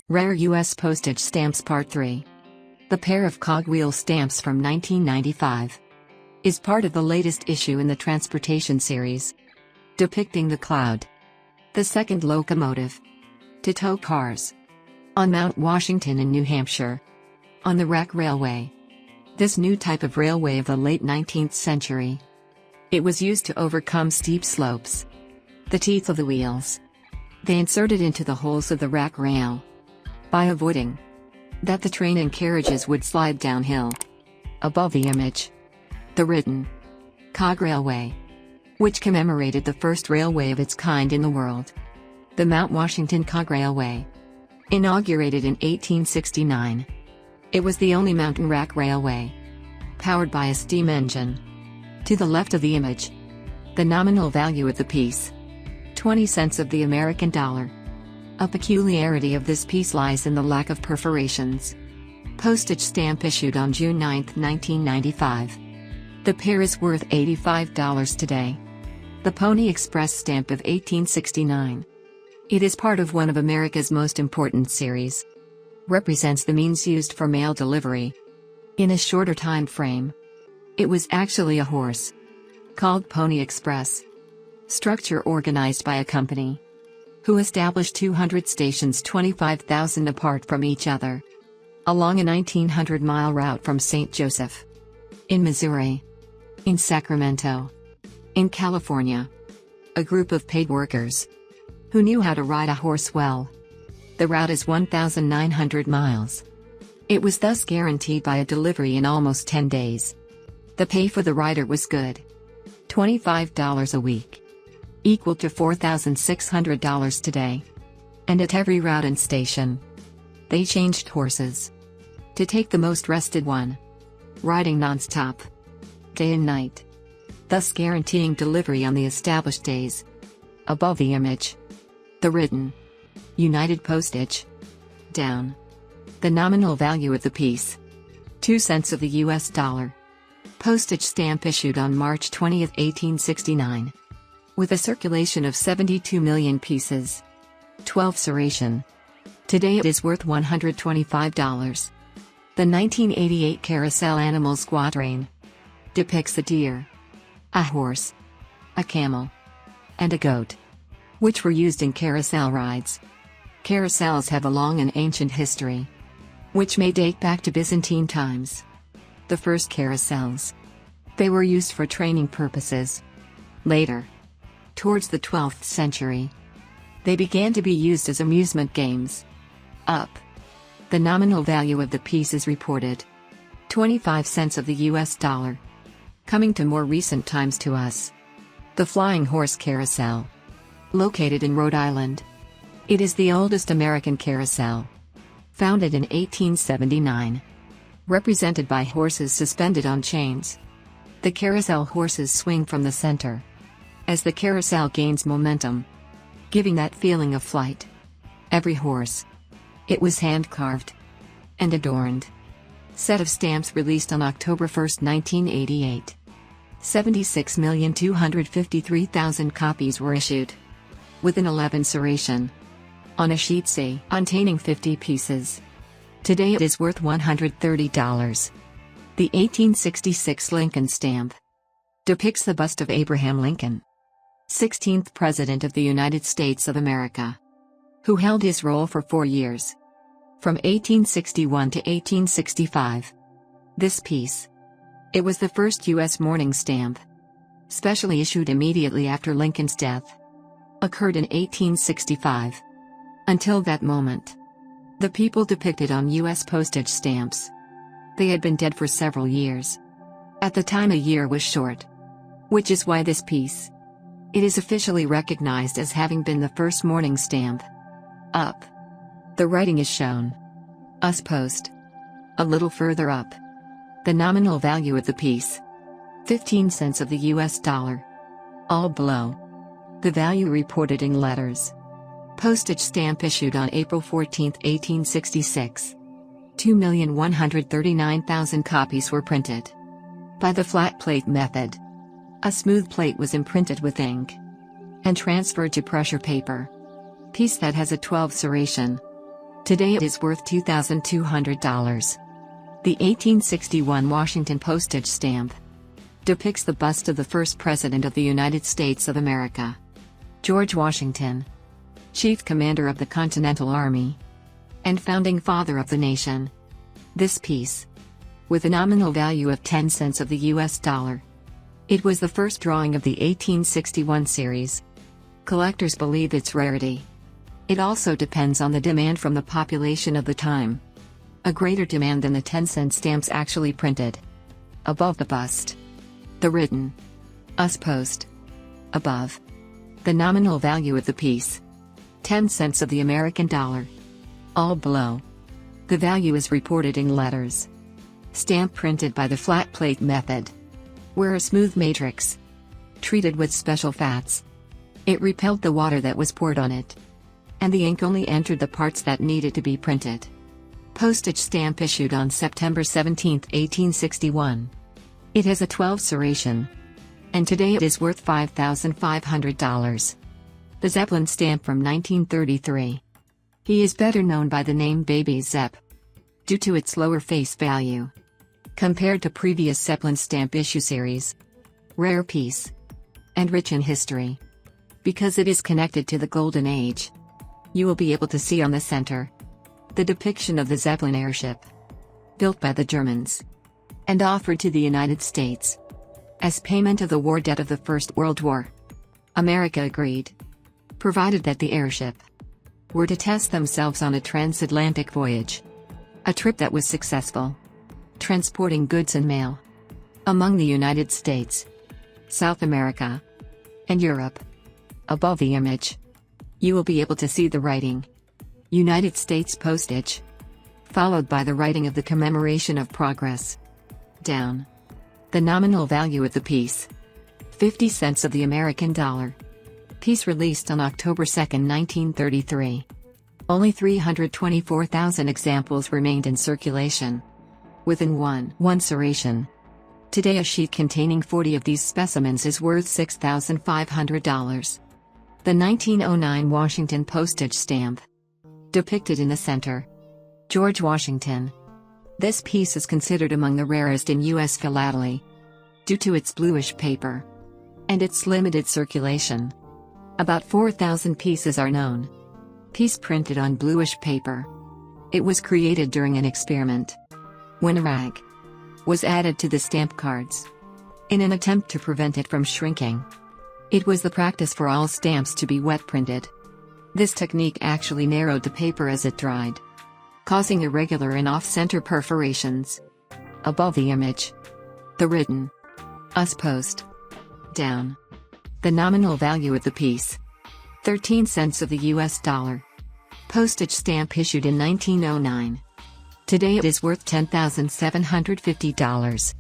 Rare US Postage Stamps Part 3. The pair of cogwheel stamps from 1995 is part of the latest issue in the transportation series, depicting the cloud, the second locomotive to tow cars on Mount Washington in New Hampshire, on the Rack Railway. This new type of railway of the late 19th century. It was used to overcome steep slopes. The teeth of the wheels they inserted into the holes of the rack rail, by avoiding that the train and carriages would slide downhill. Above the image, the written cog railway, which commemorated the first railway of its kind in the world. The Mount Washington Cog Railway, inaugurated in 1869. It was the only mountain rack railway powered by a steam engine. To the left of the image, the nominal value of the piece, 20 cents of the American dollar. A peculiarity of this piece lies in the lack of perforations. Postage stamp issued on June 9, 1995. The pair is worth $85 today. The Pony Express stamp of 1869. It is part of one of America's most important series. Represents the means used for mail delivery in a shorter time frame. It was actually a horse, called Pony Express. Structure organized by a company who established 200 stations 25,000 apart from each other, along a 1,900-mile route from St. Joseph in Missouri, in Sacramento, in California. A group of paid workers who knew how to ride a horse well. The route is 1,900 miles. It was thus guaranteed by a delivery in almost 10 days. The pay for the rider was good. $25 a week, equal to $4,600 today. And at every route and station, they changed horses to take the most rested one, riding non-stop, day and night, thus guaranteeing delivery on the established days. Above the image, the written United Postage. Down, the nominal value of the piece, 2 cents of the US dollar. Postage stamp issued on March 20, 1869. With a circulation of 72 million pieces. 12 serration. Today it is worth $125. The 1988 Carousel Animals quatrain depicts a deer, a horse, a camel, and a goat, which were used in carousel rides. Carousels have a long and ancient history, which may date back to Byzantine times. The first carousels, they were used for training purposes. Later, towards the 12th century, they began to be used as amusement games. Up, the nominal value of the piece is reported 25 cents of the US dollar. Coming to more recent times to us, the Flying Horse Carousel, located in Rhode Island. It is the oldest American carousel, founded in 1879. Represented by horses suspended on chains. The carousel horses swing from the center as the carousel gains momentum, giving that feeling of flight. Every horse, it was hand-carved and adorned. Set of stamps released on October 1, 1988. 76,253,000 copies were issued, with an 11 serration, on a sheet C containing 50 pieces. Today it is worth $130. The 1866 Lincoln stamp depicts the bust of Abraham Lincoln, 16th President of the United States of America, who held his role for 4 years, from 1861 to 1865. This piece, it was the first U.S. mourning stamp, specially issued immediately after Lincoln's death, occurred in 1865. Until that moment, the people depicted on U.S. postage stamps, they had been dead for several years. At the time a year was short, which is why this piece, it is officially recognized as having been the first mourning stamp. Up, the writing is shown. US Post. A little further up, the nominal value of the piece, 15 cents of the US dollar. All below, the value reported in letters. Postage stamp issued on April 14, 1866. 2,139,000 copies were printed. By the flat plate method, a smooth plate was imprinted with ink and transferred to pressure paper. Piece that has a 12 serration. Today it is worth $2,200. The 1861 Washington postage stamp depicts the bust of the first President of the United States of America, George Washington, Chief Commander of the Continental Army, and Founding Father of the nation. This piece, with a nominal value of 10 cents of the US dollar, it was the first drawing of the 1861 series. Collectors believe its rarity. It also depends on the demand from the population of the time. A greater demand than the 10-cent stamps actually printed. Above the bust, the written US Post. Above, the nominal value of the piece, 10 cents of the American dollar. All below, the value is reported in letters. Stamp printed by the flat plate method, where a smooth matrix, treated with special fats. It repelled the water that was poured on it, and the ink only entered the parts that needed to be printed. Postage stamp issued on September 17, 1861. It has a 12 serration, and today it is worth $5,500. The Zeppelin stamp from 1933. He is better known by the name Baby Zepp, due to its lower face value compared to previous Zeppelin stamp issue series. Rare piece, and rich in history, because it is connected to the Golden Age. You will be able to see on the center the depiction of the Zeppelin airship, built by the Germans, and offered to the United States as payment of the war debt of the First World War. America agreed, provided that the airship were to test themselves on a transatlantic voyage, a trip that was successful, transporting goods and mail among the United States, South America, and Europe. Above the image, you will be able to see the writing, United States Postage, followed by the writing of the commemoration of progress. Down, the nominal value of the piece, 50 cents of the American dollar. Piece released on October 2, 1933. Only 324,000 examples remained in circulation. Within one serration. Today a sheet containing 40 of these specimens is worth $6,500. The 1909 Washington postage stamp, depicted in the center, George Washington. This piece is considered among the rarest in U.S. philately, due to its bluish paper and its limited circulation. About 4,000 pieces are known. Piece printed on bluish paper. It was created during an experiment, when a rag was added to the stamp cards, in an attempt to prevent it from shrinking. It was the practice for all stamps to be wet printed. This technique actually narrowed the paper as it dried, causing irregular and off-center perforations. Above the image, the written US Post. Down, the nominal value of the piece, 13 cents of the US dollar. Postage stamp issued in 1909. Today it is worth $10,750.